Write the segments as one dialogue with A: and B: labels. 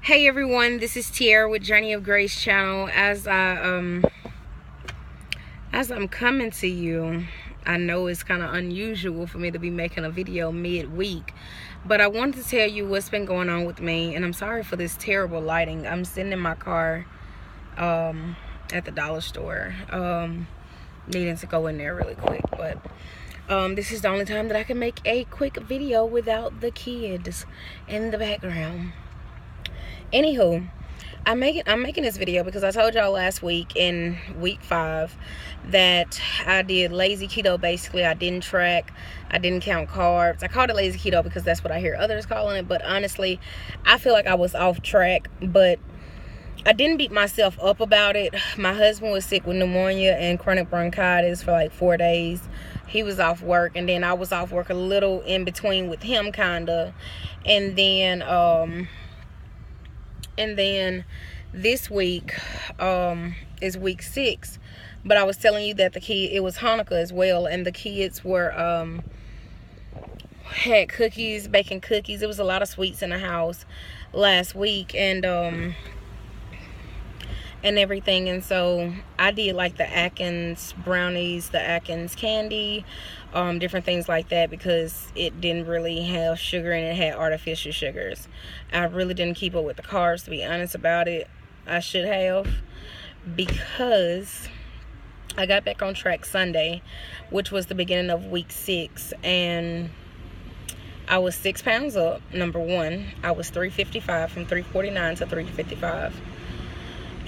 A: Hey everyone, this is Tierra with Journey of Grace channel. As I'm coming to you, I know it's kind of unusual for me to be making a video midweek, but I wanted to tell you what's been going on with me. And I'm sorry for this terrible lighting. I'm sitting in my car at the dollar store, needing to go in there really quick, but this is the only time that I can make a quick video without the kids in the background. Anywho, I'm making this video because I told y'all last week in week 5 that I did lazy keto. Basically, I didn't track, I didn't count carbs. I called it lazy keto because that's what I hear others calling it, but honestly, I feel like I was off track, but I didn't beat myself up about it. My husband was sick with pneumonia and chronic bronchitis for like 4 days. He was off work, and then I was off work a little in between with him, kinda. And then this week is week 6. But I was telling you that it was Hanukkah as well, and the kids were had cookies, baking cookies. It was a lot of sweets in the house last week, and everything. And so I did like the Atkins brownies, the Atkins candy, different things like that, because it didn't really have sugar and it had artificial sugars. I really didn't keep up with the carbs, to be honest about it. I should have, because I got back on track Sunday, which was the beginning of week 6, and I was 6 pounds up. Number one, I was 355, from 349 to 355.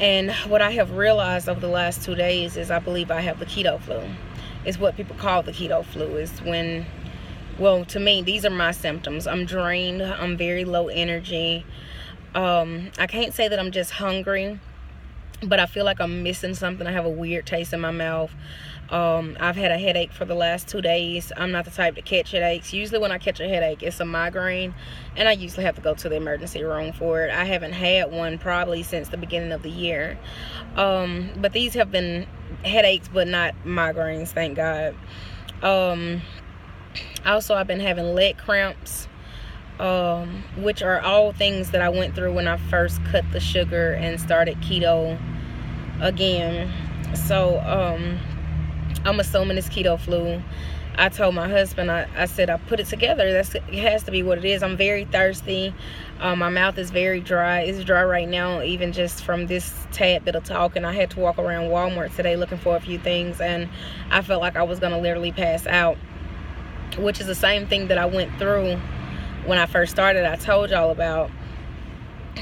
A: And what I have realized over the last 2 days is I believe I have the keto flu. It's what people call the keto flu. Is when, well, to me, these are my symptoms. I'm drained. I'm very low energy. I can't say that I'm just hungry, but I feel like I'm missing something. I have a weird taste in my mouth. I've had a headache for the last 2 days. I'm not the type to catch headaches. Usually when I catch a headache, it's a migraine, and I usually have to go to the emergency room for it. I haven't had one probably since the beginning of the year. But these have been headaches, but not migraines, thank God. Also, I've been having leg cramps, which are all things that I went through when I first cut the sugar and started keto again. So, I'm assuming it's keto flu. I told my husband, I said, I put it together. It has to be what it is. I'm very thirsty. My mouth is very dry. It's dry right now, even just from this tad bit of talking. I had to walk around Walmart today looking for a few things, and I felt like I was going to literally pass out, which is the same thing that I went through when I first started. I told y'all about.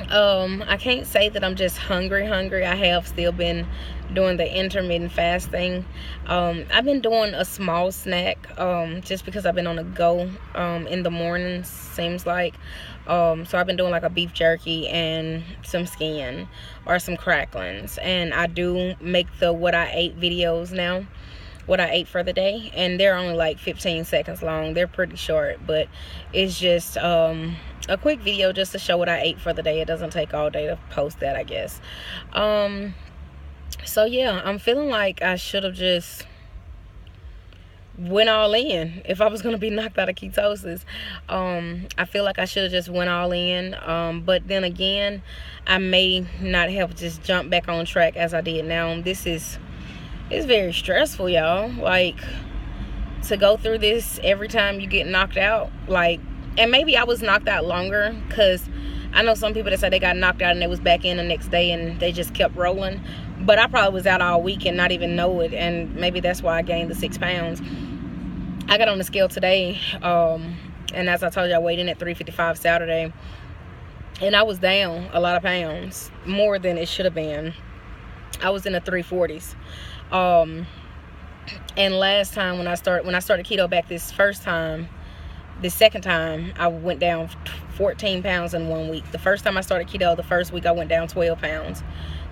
A: I can't say that I'm just hungry. I have still been doing the intermittent fasting. I've been doing a small snack, just because I've been on the go in the mornings, seems like. So I've been doing like a beef jerky and some skin or some cracklings, and I do make the what I ate videos now, what I ate for the day, and they're only like 15 seconds long. They're pretty short, but it's just a quick video just to show what I ate for the day. It doesn't take all day to post that, I guess. So yeah, I'm feeling like I should have just went all in if I was going to be knocked out of ketosis. I feel like I should have just went all in, but then again, I may not have just jumped back on track as I did now. It's very stressful, y'all. Like, to go through this every time you get knocked out, like, and maybe I was knocked out longer, because I know some people that said they got knocked out and they was back in the next day and they just kept rolling. But I probably was out all week and not even know it, and maybe that's why I gained the 6 pounds. I got on the scale today, and as I told you, I weighed in at 355 Saturday, and I was down a lot of pounds, more than it should have been. I was in the 340s. And last time when I started keto back this second time, I went down 14 pounds in 1 week. The first time I started keto, the first week I went down 12 pounds.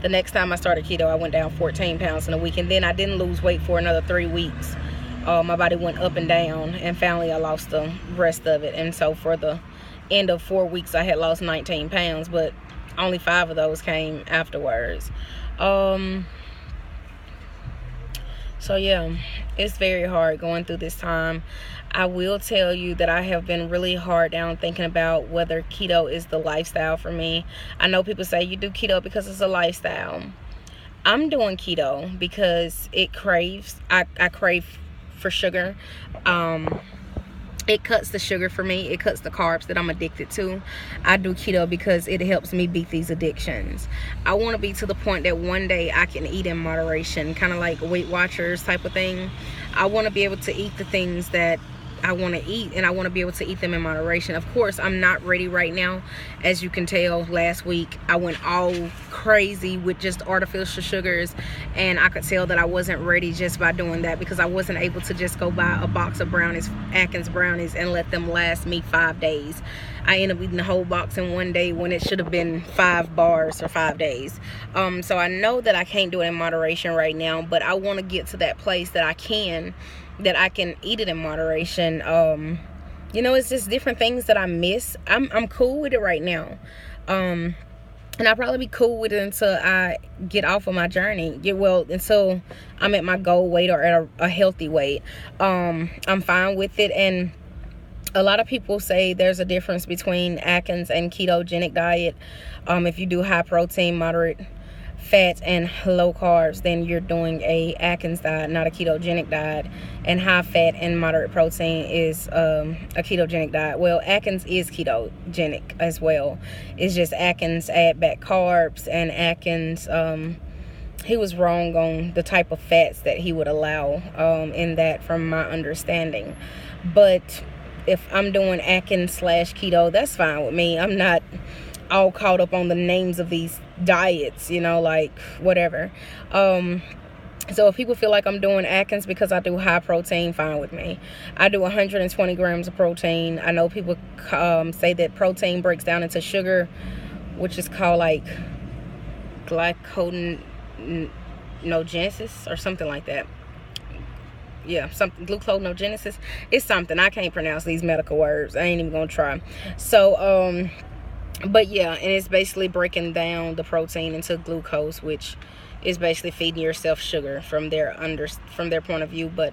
A: The next time I started keto, I went down 14 pounds in a week, and then I didn't lose weight for another 3 weeks. My body went up and down, and finally I lost the rest of it. And so for the end of 4 weeks, I had lost 19 pounds, but only 5 of those came afterwards. So yeah, it's very hard going through this time. I will tell you that I have been really hard down thinking about whether keto is the lifestyle for me. I know people say you do keto because it's a lifestyle. I'm doing keto because I crave for sugar. It cuts the sugar for me. It cuts the carbs that I'm addicted to. I do keto because it helps me beat these addictions. I want to be to the point that one day I can eat in moderation, kind of like Weight Watchers type of thing. I want to be able to eat the things that I want to eat, and I want to be able to eat them in moderation. Of course, I'm not ready right now. As you can tell, last week I went all crazy with just artificial sugars, and I could tell that I wasn't ready just by doing that, because I wasn't able to just go buy a box of brownies, Atkins brownies, and let them last me 5 days. I ended up eating the whole box in one day when it should have been 5 bars for 5 days. So I know that I can't do it in moderation right now, but I want to get to that place that I can eat it in moderation. You know, it's just different things that I miss. I'm cool with it right now. And I'll probably be cool with it until I get off of my journey. Until I'm at my goal weight or at a healthy weight. I'm fine with it. And a lot of people say there's a difference between Atkins and ketogenic diet. If you do high protein, moderate fats, and low carbs, then you're doing a Atkins diet, not a ketogenic diet. And high fat and moderate protein is a ketogenic diet. Well, Atkins is ketogenic as well. It's just Atkins add back carbs, and Atkins he was wrong on the type of fats that he would allow in that, from my understanding. But if I'm doing Atkins / keto, that's fine with me. I'm not all caught up on the names of these diets, you know, like whatever. So if people feel like I'm doing Atkins because I do high protein, fine with me. I do 120 grams of protein. I know people say that protein breaks down into sugar, which is called like glycogenesis or something like that. Yeah, something, gluconeogenesis. It's something. I can't pronounce these medical words. I ain't even gonna try. So but yeah, and it's basically breaking down the protein into glucose, which is basically feeding yourself sugar from their point of view. But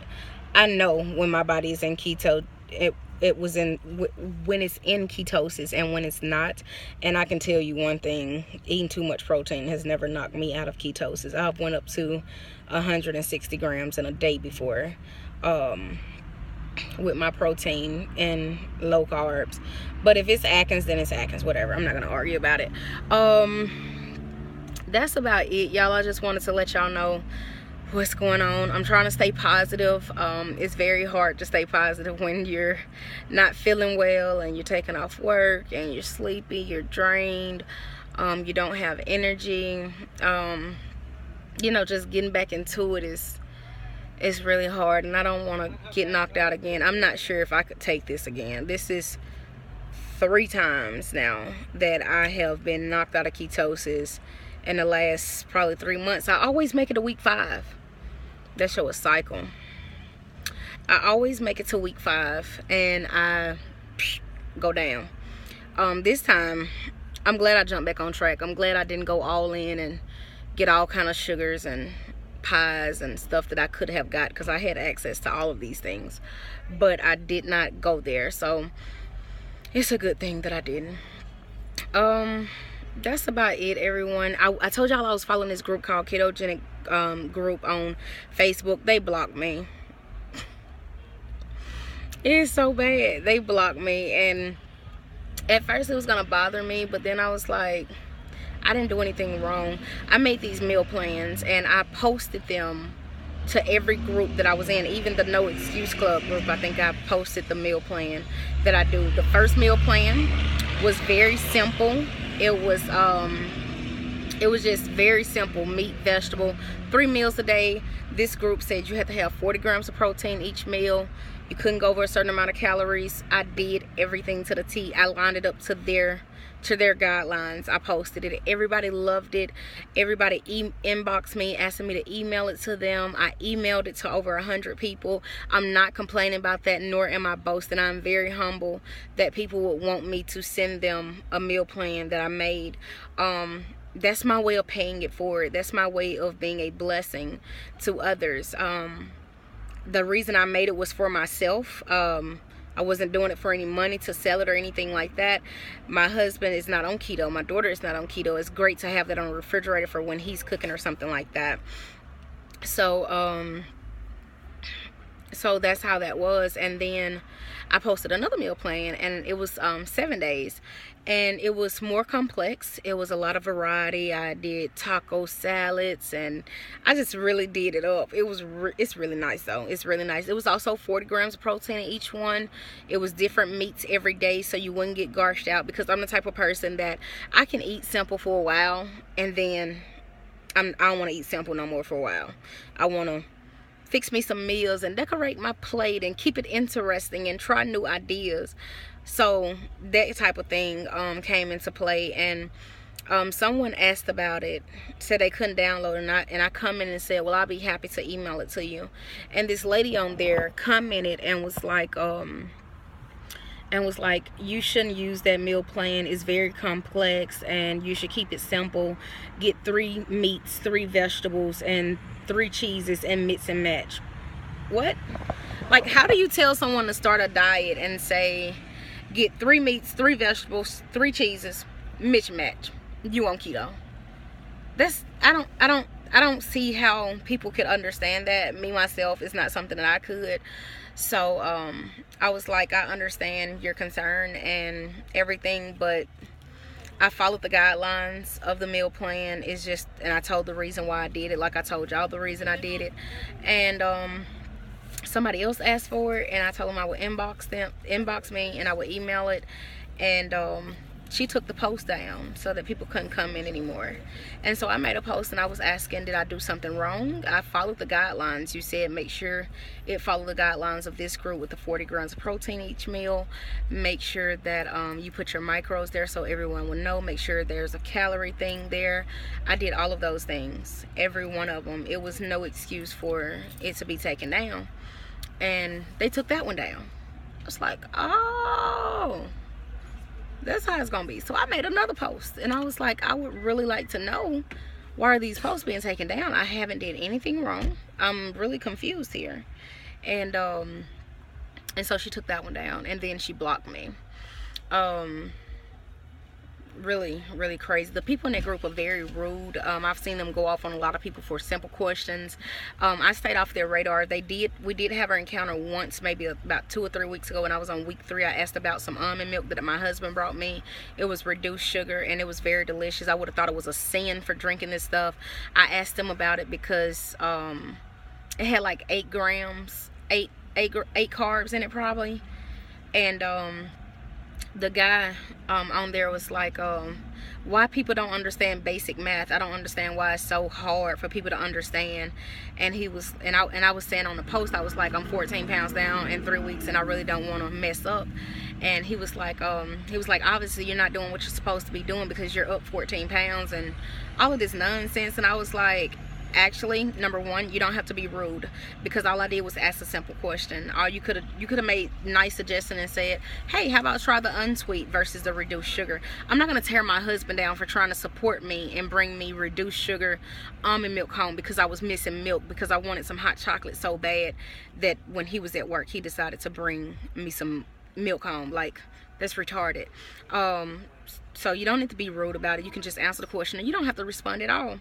A: I know when my body is in keto, when it's in ketosis and when it's not. And I can tell you one thing: eating too much protein has never knocked me out of ketosis. I've went up to 160 grams in a day before, with my protein and low carbs. But if it's Atkins, then it's Atkins, whatever. I'm not gonna argue about it. That's about it, y'all. I just wanted to let y'all know what's going on. I'm trying to stay positive. It's very hard to stay positive when you're not feeling well and you're taking off work and you're sleepy, you're drained, you don't have energy. You know, just getting back into it is really hard, and I don't want to get knocked out again. I'm not sure if I could take this again. This is 3 times now that I have been knocked out of ketosis in the last probably 3 months. I always make it to week 5. That show a cycle. I always make it to week 5 and I go down. This time I'm glad I jumped back on track. I'm glad I didn't go all in and get all kind of sugars and pies and stuff that I could have got, because I had access to all of these things, but I did not go there. So it's a good thing that I didn't. That's about it, everyone. I told y'all I was following this group called Ketogenic group on Facebook. They blocked me. It's so bad. They blocked me, and at first it was gonna bother me, but then I was like, I didn't do anything wrong. I made these meal plans and I posted them to every group that I was in, even the No Excuse Club group. I think I posted the meal plan that I do. The first meal plan was very simple. It was just very simple: meat, vegetable, 3 meals a day. This group said you had to have 40 grams of protein each meal. You couldn't go over a certain amount of calories. I did everything to the T. I lined it up to their guidelines. I posted it. Everybody loved it. Everybody inboxed me, asking me to email it to them. I emailed it to over 100 people. I'm not complaining about that, nor am I boasting. I'm very humble that people would want me to send them a meal plan that I made. That's my way of paying it forward. That's my way of being a blessing to others. the reason I made it was for myself. I wasn't doing it for any money to sell it or anything like that. My husband is not on keto. My daughter is not on keto. It's great to have that on the refrigerator for when he's cooking or something like that. So so that's how that was. And then I posted another meal plan, and it was 7 days, and it was more complex. It was a lot of variety. I did taco salads, and I just really did it up. It's really nice though. It's really nice. It was also 40 grams of protein in each one. It was different meats every day, so you wouldn't get garshed out, because I'm the type of person that I can eat simple for a while, and then I don't want to eat simple no more for a while. I want to fix me some meals and decorate my plate and keep it interesting and try new ideas. So that type of thing came into play, and someone asked about it, said they couldn't download it, and I commented and said, well, I'll be happy to email it to you. And this lady on there commented and was like you shouldn't use that meal plan. It's very complex, and you should keep it simple. Get 3 meats, 3 vegetables, and 3 cheeses, and mix and match. What? Like, how do you tell someone to start a diet and say get 3 meats, 3 vegetables, 3 cheeses, mix and match? You on keto? That's I don't see how people could understand that. Me myself, it's not something that I could. So I was like, I understand your concern and everything, but I followed the guidelines of the meal plan. It's just, and I told the reason why I did it, like I told y'all the reason I did it. And somebody else asked for it, and I told them I would inbox me, and I would email it. And she took the post down so that people couldn't come in anymore. And so I made a post, and I was asking, did I do something wrong? I followed the guidelines. You said make sure it followed the guidelines of this group with the 40 grams of protein each meal. Make sure that you put your macros there so everyone will know. Make sure there's a calorie thing there. I did all of those things, every one of them. It was no excuse for it to be taken down. And they took that one down. I was like, oh, that's how it's gonna be. So I made another post, and I was like, I would really like to know, why are these posts being taken down? I haven't did anything wrong. I'm really confused here. And so she took that one down, and then she blocked me. Really crazy. The people in that group are very rude. I've seen them go off on a lot of people for simple questions. I stayed off their radar. We did have our encounter once, maybe about 2 or 3 weeks ago, when I was on week 3. I asked about some almond milk that my husband brought me. It was reduced sugar, and it was very delicious. I would have thought it was a sin for drinking this stuff. I asked him about it because it had like 8 grams, 8 carbs in it probably. And the guy on there was like, why people don't understand basic math. I don't understand why it's so hard for people to understand. And he was, and I was saying on the post, I was like, I'm 14 pounds down in 3 weeks, and I really don't want to mess up. And he was like, obviously you're not doing what you're supposed to be doing because you're up 14 pounds and all of this nonsense. And I was like, actually, number one, you don't have to be rude, because all I did was ask a simple question. Or you could have made nice suggestion and said, hey, how about try the unsweet versus the reduced sugar? I'm not going to tear my husband down for trying to support me and bring me reduced sugar almond milk home because I was missing milk, because I wanted some hot chocolate so bad that when he was at work, he decided to bring me some milk home. Like, that's retarded. So you don't need to be rude about it. You can just answer the question, and you don't have to respond at all.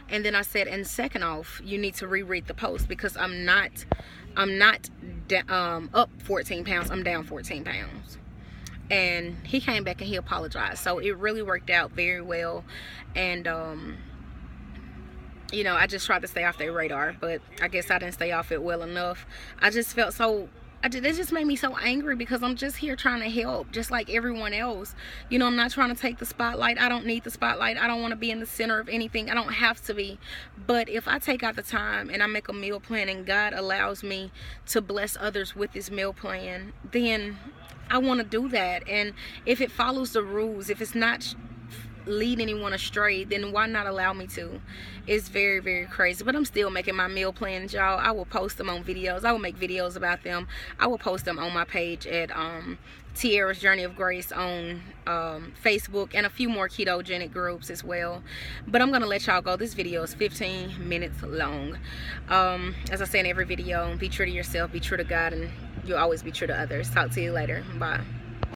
A: And then I said, and second off, you need to reread the post, because I'm not up 14 pounds. I'm down 14 pounds. And he came back and he apologized. So it really worked out very well. And you know, I just tried to stay off their radar, but I guess I didn't stay off it well enough. I just felt so, it just made me so angry, because I'm just here trying to help, just like everyone else. You know, I'm not trying to take the spotlight. I don't need the spotlight. I don't want to be in the center of anything. I don't have to be. But if I take out the time and I make a meal plan, and God allows me to bless others with this meal plan, then I want to do that. And if it follows the rules, if it's not lead anyone astray, then why not allow me to? It's very, very crazy. But I'm still making my meal plans, y'all. I will post them on videos. I will make videos about them. I will post them on my page at Tiara's Journey of Grace on Facebook, and a few more ketogenic groups as well. But I'm gonna let y'all go. This video is 15 minutes long. As I say in every video, be true to yourself, be true to God, and you'll always be true to others. Talk to you later. Bye.